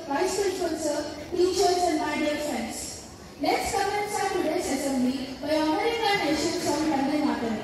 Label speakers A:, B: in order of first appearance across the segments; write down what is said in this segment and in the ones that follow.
A: Vice Principal Sir, teachers and my dear friends. Let's commence our today's assembly by honoring our nation song Vande Mataram.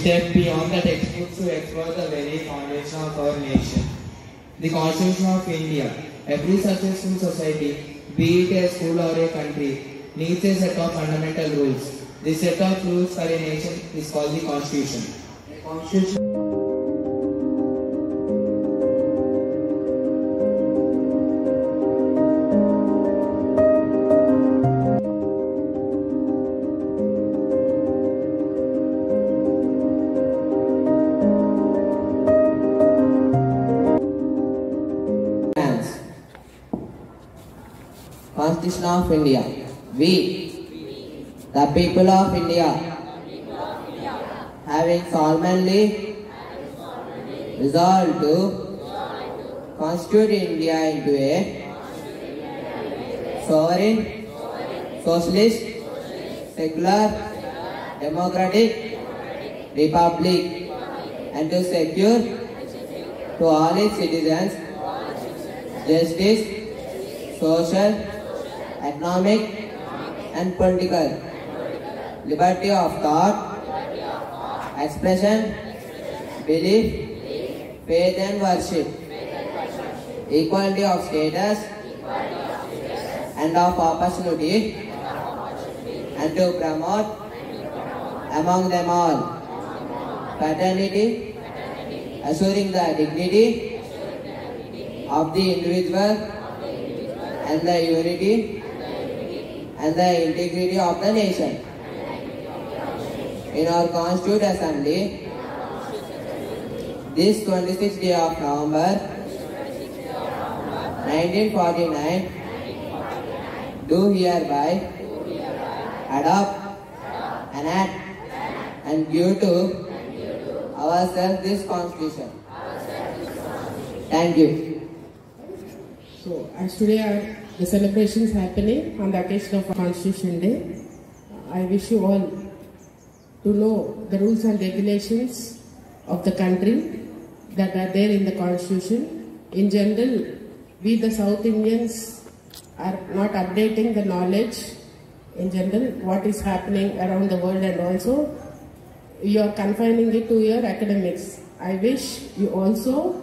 B: Step beyond the textbooks to explore the very foundation of our nation. The Constitution of India. Every successful society, be it a school or a country, needs a set of fundamental rules. This set of rules for a nation is called the Constitution. The Constitution
C: Constitution of India. We, the people of India, having solemnly resolved to constitute India into a sovereign, socialist, secular, democratic republic, and to secure to all its citizens justice, social, economic and political liberty of thought, expression, belief, faith and worship, equality of status and of opportunity, and to promote among them all fraternity, assuring the dignity of the individual and the unity and the integrity of the nation. In our Constituent Assembly, this 26th day of November 1949, do hereby adopt, enact and give to ourselves this Constitution. Thank you.
D: So, as today the celebrations happening on the occasion of Constitution Day, I wish you all to know the rules and regulations of the country that are there in the Constitution. In general, we the South Indians are not updating the knowledge in general what is happening around the world, and also you are confining it to your academics. I wish you also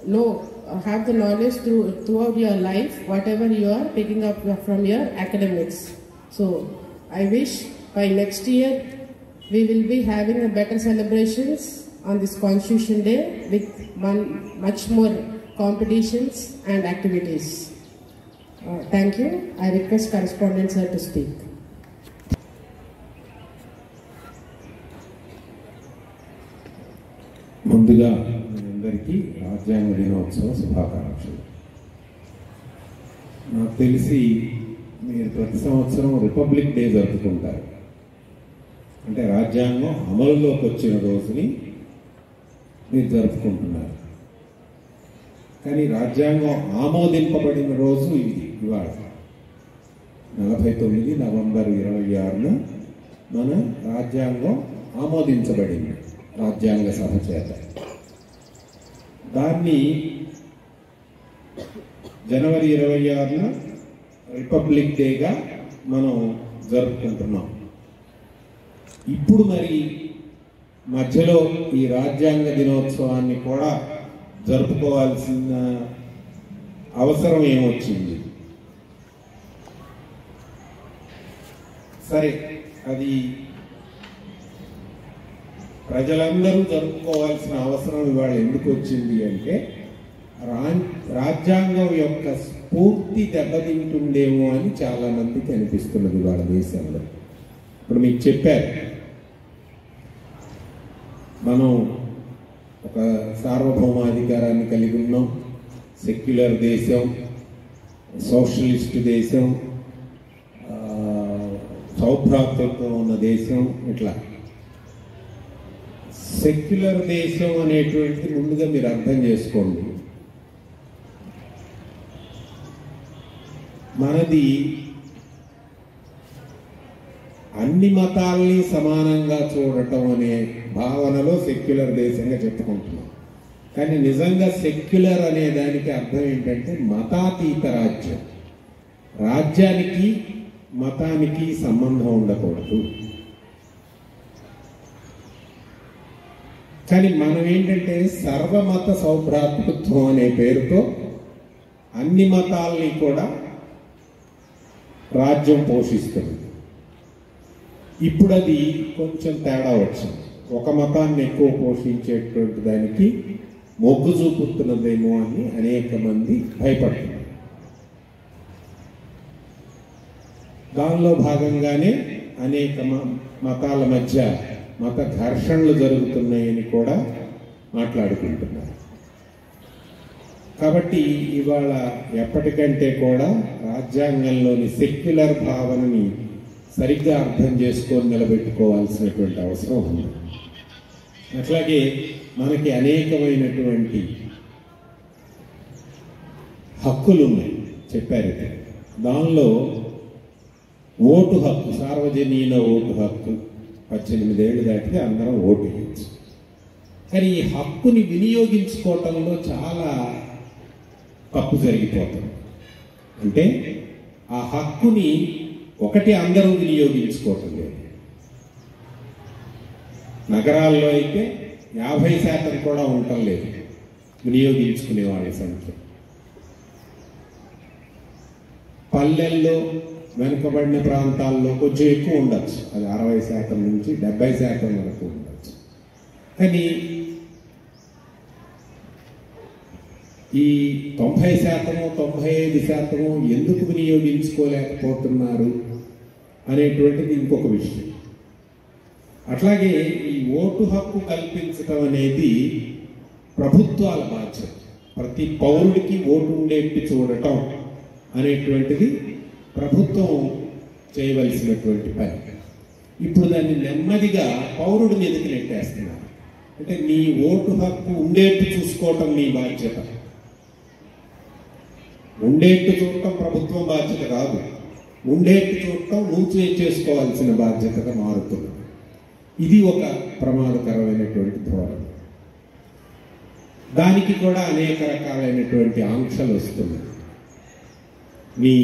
D: know have the knowledge throughout your life, whatever you are picking up from your academics. So I wish by next year we will be having a better celebrations on this Constitution Day with much more competitions and activities. Thank you. I request correspondent sir to speak.
E: ముందుగా అందరికీ రాజ్యాంగ దినోత్సవ శుభాకాంక్షలు. నాకు తెలిసి మీరు ప్రతి సంవత్సరం రిపబ్లిక్ డే జరుపుకుంటారు. అంటే రాజ్యాంగం అమలులోకి వచ్చిన రోజుని మీరు జరుపుకుంటున్నారు. కానీ రాజ్యాంగం ఆమోదింపబడిన రోజు ఇది ఇవాళ 49 నవంబర్ 26న మన రాజ్యాంగం ఆమోదించబడింది రాజ్యాంగ సభ చేత. దాన్ని జనవరి 26న రిపబ్లిక్ డేగా మనం జరుపుకుంటున్నాం. ఇప్పుడు మరి మధ్యలో ఈ రాజ్యాంగ దినోత్సవాన్ని కూడా జరుపుకోవాల్సిన అవసరం ఏమొచ్చింది? సరే, అది ప్రజలందరూ జరుపుకోవాల్సిన అవసరం ఇవాళ ఎందుకు వచ్చింది అంటే రాజ్యాంగం యొక్క స్ఫూర్తి దెబ్బతింటుందేమో అని చాలా మందికి అనిపిస్తున్నది ఇవాళ దేశంలో. ఇప్పుడు మీకు చెప్పారు, మనం ఒక సార్వభౌమాధికారాన్ని కలిగి ఉన్నాం, సెక్యులర్ దేశం, సోషలిస్ట్ దేశం, సౌభ్రాతృత్వం ఉన్న దేశం. ఇట్లా సెక్యులర్ దేశం అనేటువంటిది ముందుగా మీరు అర్థం చేసుకోండి. మనది అన్ని మతాల్ని సమానంగా చూడటం అనే భావనలో సెక్యులర్ దేశంగా చెప్పుకుంటున్నాం. కానీ నిజంగా సెక్యులర్ అనే దానికి అర్థం ఏంటంటే మతాతీత రాజ్యం. రాజ్యానికి మతానికి సంబంధం ఉండకూడదు. కానీ మనం ఏంటంటే సర్వమత సౌభ్రాతృత్వం అనే పేరుతో అన్ని మతాల్ని కూడా రాజ్యం పోషిస్తుంది. ఇప్పుడు అది కొంచెం తేడా వచ్చింది. ఒక మతాన్ని ఎక్కువ పోషించేటువంటి దానికి మొగ్గు చూపుతున్నదేమో అని అనేక మంది భయపడుతున్నారు. దానిలో భాగంగానే అనేక మతాల మధ్య మత ఘర్షణలు జరుగుతున్నాయని కూడా మాట్లాడుకుంటున్నారు. కాబట్టి ఇవాళ ఎప్పటికంటే కూడా రాజ్యాంగంలోని సెక్యులర్ భావనని సరిగ్గా అర్థం చేసుకొని నిలబెట్టుకోవాల్సినటువంటి అవసరం ఉంది. అట్లాగే మనకి అనేకమైనటువంటి హక్కులు ఉన్నాయి, చెప్పారు. దానిలో ఓటు హక్కు, సార్వజనీన ఓటు హక్కు, 18 ఏళ్ళు దాటితే అందరం ఓటు వేయచ్చు. కానీ ఈ హక్కుని వినియోగించుకోవటంలో చాలా తప్పు జరిగిపోతుంది. అంటే ఆ హక్కుని ఒకటి అందరూ వినియోగించుకోవటం లేదు. నగరాల్లో అయితే 50% కూడా ఉండటం లేదు వినియోగించుకునే వాళ్ళ సంఖ్య. పల్లెల్లో వెనుకబడిన ప్రాంతాల్లో కొంచెం ఎక్కువ ఉండొచ్చు, అది 60% నుంచి 70% వరకు ఉండొచ్చు. కానీ ఈ 90%, 95% ఎందుకు వినియోగించుకోలేకపోతున్నారు అనేటువంటిది ఇంకొక విషయం. అట్లాగే ఈ ఓటు హక్కు కల్పించడం అనేది ప్రభుత్వాల బాధ్యత. ప్రతి పౌరుడికి ఓటు ఉండేట్టు చూడటం అనేటువంటిది ప్రభుత్వం చేయవలసినటువంటి పని. ఇప్పుడు దాన్ని నెమ్మదిగా పౌరుడి మీదకి నెట్టేస్తున్నారు. అంటే నీ ఓటు హక్కు ఉండేట్టు చూసుకోవటం నీ బాధ్యత. ఉండేట్టు చూడటం ప్రభుత్వం బాధ్యత కాదు, ఉండేట్టు చూడటం నువ్వు చేసుకోవాల్సిన బాధ్యతగా మారుతుంది. ఇది ఒక ప్రమాదకరమైనటువంటి ధోరణి. దానికి కూడా అనేక రకాలైనటువంటి ఆంక్షలు వస్తున్నాయి. నీ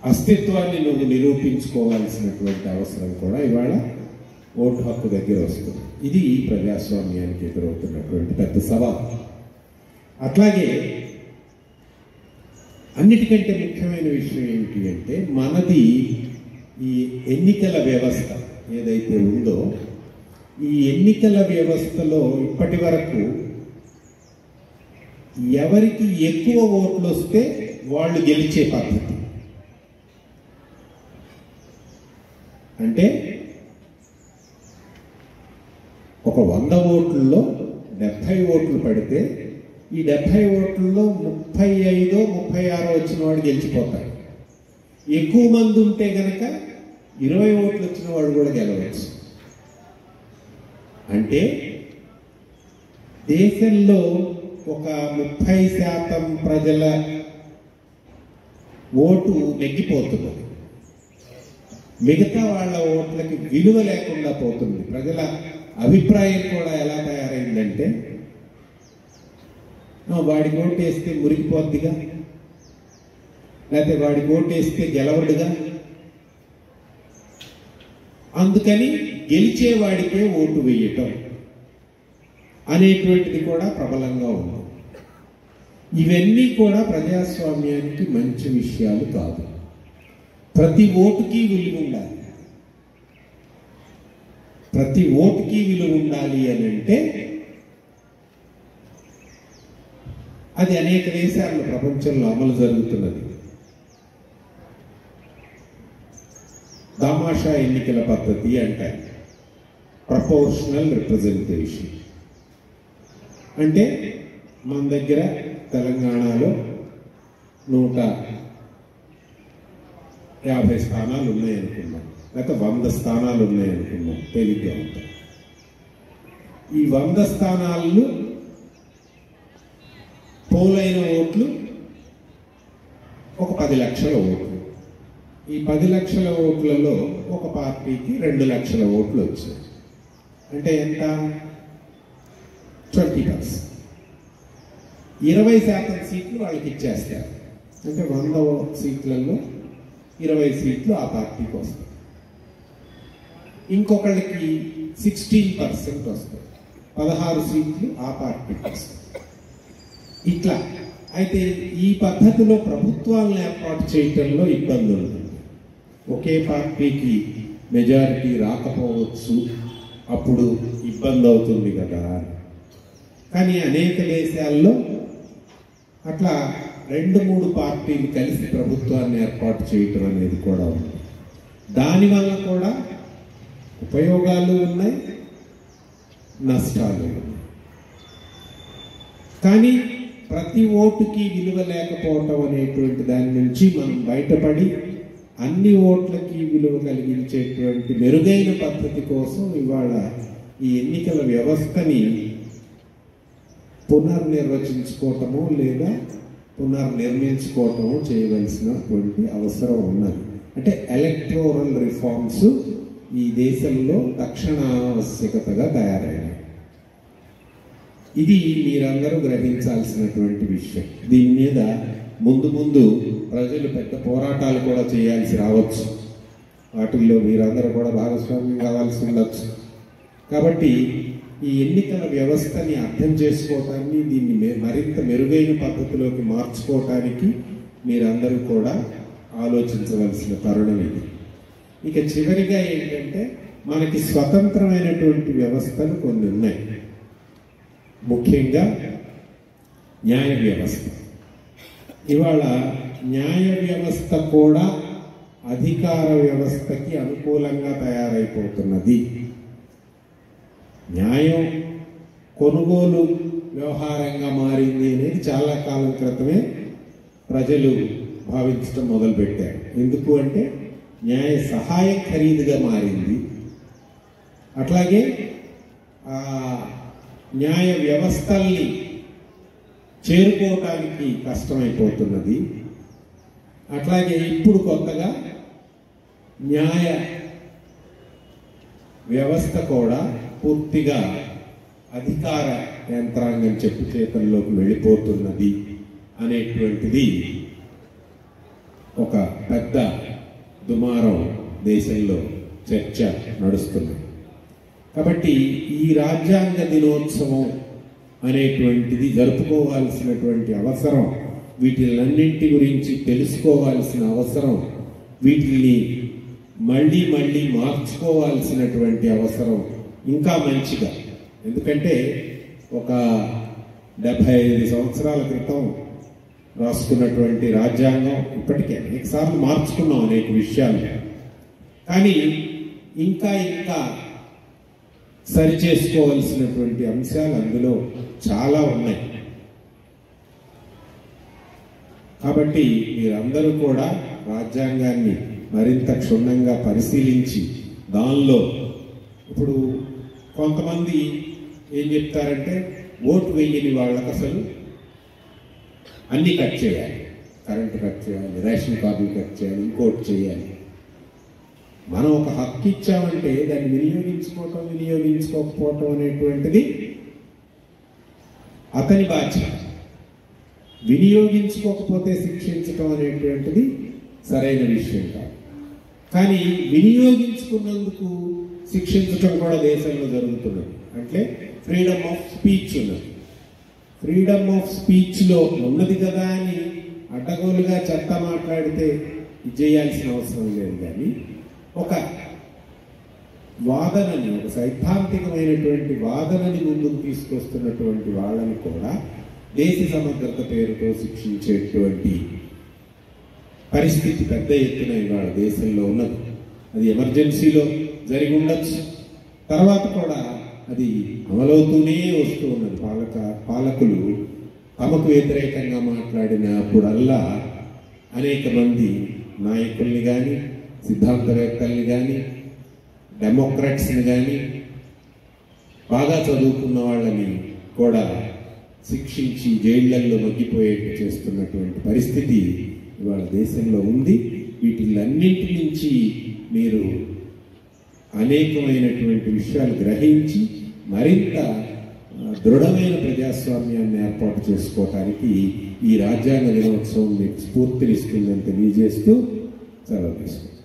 E: అస్తిత్వాన్ని నువ్వు నిరూపించుకోవాల్సినటువంటి అవసరం కూడా ఇవాళ ఓటు హక్కు దగ్గర వస్తుంది. ఇది ప్రజాస్వామ్యానికి ఎదురవుతున్నటువంటి పెద్ద సవాల్. అట్లాగే అన్నిటికంటే ముఖ్యమైన విషయం ఏమిటి అంటే మనది ఈ ఎన్నికల వ్యవస్థ ఏదైతే ఉందో, ఈ ఎన్నికల వ్యవస్థలో ఇప్పటి వరకు ఎవరికి ఎక్కువ ఓట్లు వస్తే వాళ్ళు గెలిచే పద్ధతి. అంటే ఒక 100 ఓట్లలో 70 ఓట్లు పడితే ఈ 70 ఓట్లలో 35, 36 వచ్చిన వాడు గెలిచిపోతాడు. ఎక్కువ మంది ఉంటే కనుక 20 ఓట్లు వచ్చిన వాడు కూడా గెలవచ్చు. అంటే దేశంలో ఒక 30% ప్రజల ఓటు నెగ్గిపోతున్నది. మిగతా వాళ్ళ ఓట్లకి విలువ లేకుండా పోతుంది. ప్రజల అభిప్రాయం కూడా ఎలా తయారైందంటే, వాడికి ఓటు వేస్తే మురిగిపోద్దిగా, లేకపోతే వాడికి ఓటు వేస్తే గెలవడుగా, అందుకని గెలిచేవాడికే ఓటు వేయటం అనేటువంటిది కూడా ప్రబలంగా ఉంది. ఇవన్నీ కూడా ప్రజాస్వామ్యానికి మంచి విషయాలు కాదు. ప్రతి ఓటుకి విలువ ఉండాలి. ప్రతి ఓటుకి విలువ ఉండాలి అని అంటే అది అనేక దేశాల్లో ప్రపంచంలో అమలు జరుగుతున్నది. దామాషా ఎన్నికల పద్ధతి అంటారు. ప్రపోర్షనల్ రిప్రజెంటేషన్ అంటే మన దగ్గర తెలంగాణలో 150 స్థానాలు ఉన్నాయనుకున్నాం, లేక 100 స్థానాలు ఉన్నాయనుకున్నాం, తేలిగ్గా ఉంటాయి. ఈ 100 స్థానాలను పోలైన ఓట్లు ఒక 10 లక్షల ఓట్లు. ఈ 10 లక్షల ఓట్లలో ఒక పార్టీకి 2 లక్షల ఓట్లు వచ్చాయి. అంటే ఎంత? 20%. 20% సీట్లు వాళ్ళకి ఇచ్చేస్తారు. అంటే 100 సీట్లలో 20 సీట్లు ఆ పార్టీకి వస్తాయి. ఇంకొకళ్ళకి 16% వస్తాయి. 16 సీట్లు ఆ పార్టీకి వస్తాయి. ఇట్లా అయితే ఈ పద్ధతిలో ప్రభుత్వాలను ఏర్పాటు చేయటంలో ఇబ్బంది ఉంటుంది. ఒకే పార్టీకి మెజారిటీ రాకపోవచ్చు, అప్పుడు ఇబ్బంది అవుతుంది కదా. కానీ అనేక దేశాల్లో అట్లా 2-3 పార్టీలు కలిసి ప్రభుత్వాన్ని ఏర్పాటు చేయటం అనేది కూడా ఉంది. దానివల్ల కూడా ఉపయోగాలు ఉన్నాయి, నష్టాలు ఉన్నాయి. కానీ ప్రతి ఓటుకి విలువ లేకపోవటం అనేటువంటి దాని నుంచి మనం బయటపడి అన్ని ఓట్లకి విలువ కలిగించేటువంటి మెరుగైన పద్ధతి కోసం ఇవాళ ఈ ఎన్నికల వ్యవస్థని పునర్నిర్వచించుకోవటము లేదా పునర్నిర్మించుకోవటము చేయవలసినటువంటి అవసరం ఉన్నది. అంటే ఎలక్టోరల్ రిఫార్మ్స్ ఈ దేశంలో తక్షణావశ్యకతగా తయారైనాయి. ఇది మీరందరూ గ్రహించాల్సినటువంటి విషయం. దీని మీద ముందు ప్రజలు పెద్ద పోరాటాలు కూడా చేయాల్సి రావచ్చు. వాటిల్లో మీరందరూ కూడా భాగస్వామ్యం కావాల్సి ఉండొచ్చు. కాబట్టి ఈ ఎన్నికల వ్యవస్థని అర్థం చేసుకోవటాన్ని, దీన్ని మరింత మెరుగైన పద్ధతిలోకి మార్చుకోవటానికి మీరందరూ కూడా ఆలోచించవలసిన తరుణం ఇది. ఇక చివరిగా ఏంటంటే మనకి స్వతంత్రమైనటువంటి వ్యవస్థలు కొన్ని ఉన్నాయి. ముఖ్యంగా న్యాయ వ్యవస్థ. ఇవాళ న్యాయ వ్యవస్థ కూడా అధికార వ్యవస్థకి అనుకూలంగా తయారైపోతున్నది. న్యాయం కొనుగోలు వ్యవహారంగా మారింది అనేది చాలా కాలం క్రితమే ప్రజలు భావించడం మొదలుపెట్టారు. ఎందుకు అంటే న్యాయ సహాయం ఖరీదుగా మారింది. అట్లాగే న్యాయ వ్యవస్థల్ని చేరుకోవటానికి కష్టమైపోతున్నది. అట్లాగే ఇప్పుడు కొత్తగా న్యాయ వ్యవస్థ కూడా పూర్తిగా అధికార యంత్రాంగం చెప్పు చేతల్లోకి వెళ్ళిపోతున్నది అనేటువంటిది ఒక పెద్ద దుమారం దేశంలో చర్చ నడుస్తుంది. కాబట్టి ఈ రాజ్యాంగ దినోత్సవం అనేటువంటిది జరుపుకోవాల్సినటువంటి అవసరం, వీటిలన్నింటి గురించి తెలుసుకోవాల్సిన అవసరం, వీటిని మళ్ళీ మార్చుకోవాల్సినటువంటి అవసరం ఇంకా మంచిగా. ఎందుకంటే ఒక 75 సంవత్సరాల క్రితం రాసుకున్నటువంటి రాజ్యాంగం ఇప్పటికే అనేకసార్లు మార్చుకున్నాం అనేక విషయాలు. కానీ ఇంకా సరి చేసుకోవాల్సినటువంటి అంశాలు అందులో చాలా ఉన్నాయి. కాబట్టి మీరందరూ కూడా రాజ్యాంగాన్ని మరింత క్షుణ్ణంగా పరిశీలించి దానిలో ఇప్పుడు కొంతమంది ఏం చెప్తారంటే ఓటు వేయని వాళ్ళకి అసలు అన్ని కట్ చేయాలి, కరెంటు కట్ చేయాలి, రేషన్ కార్డులు కట్ చేయాలి, ఇంకోటి చేయాలి. మనం ఒక హక్కు ఇచ్చామంటే దాన్ని వినియోగించుకోకపోవటం అనేటువంటిది అతని బాధ్యత. వినియోగించుకోకపోతే శిక్షించటం అనేటువంటిది సరైన విషయం కాదు. కానీ వినియోగించుకున్నందుకు శిక్షించడం కూడా దేశంలో జరుగుతున్నది. అంటే ఫ్రీడమ్ ఆఫ్ స్పీచ్ ఉన్నది. ఫ్రీడమ్ ఆఫ్ స్పీచ్లో ఉన్నది కదా అని అడ్డగోలుగా చెత్త మాట్లాడితే చేయాల్సిన అవసరం లేదు. కానీ ఒక వాదనని, ఒక సైద్ధాంతికమైనటువంటి వాదనని ముందుకు తీసుకొస్తున్నటువంటి వాళ్ళని కూడా దేశ సమగ్రత పేరుతో శిక్షించేటువంటి పరిస్థితి పెద్ద ఎత్తున ఇవాళ దేశంలో ఉన్నది. అది ఎమర్జెన్సీలో జరిగి ఉండొచ్చు, తర్వాత కూడా అది అమలవుతూనే వస్తూ ఉన్నది. పాలకులు తమకు వ్యతిరేకంగా మాట్లాడినప్పుడల్లా అనేక మంది నాయకుల్ని కానీ, సిద్ధాంతవేత్తల్ని కానీ, డెమోక్రాట్స్ని కానీ, బాగా చదువుకున్న వాళ్ళని కూడా శిక్షించి జైళ్లల్లో మగ్గిపోయేట్టు చేస్తున్నటువంటి పరిస్థితి ఇవాళ దేశంలో ఉంది. వీటిలన్నింటి నుంచి మీరు అనేకమైనటువంటి విషయాలు గ్రహించి మరింత దృఢమైన ప్రజాస్వామ్యాన్ని ఏర్పాటు చేసుకోవటానికి ఈ రాజ్యాంగ దినోత్సవం మీకు స్ఫూర్తినిస్తుందని తెలియజేస్తూ సెలవు తీసుకుంటాం.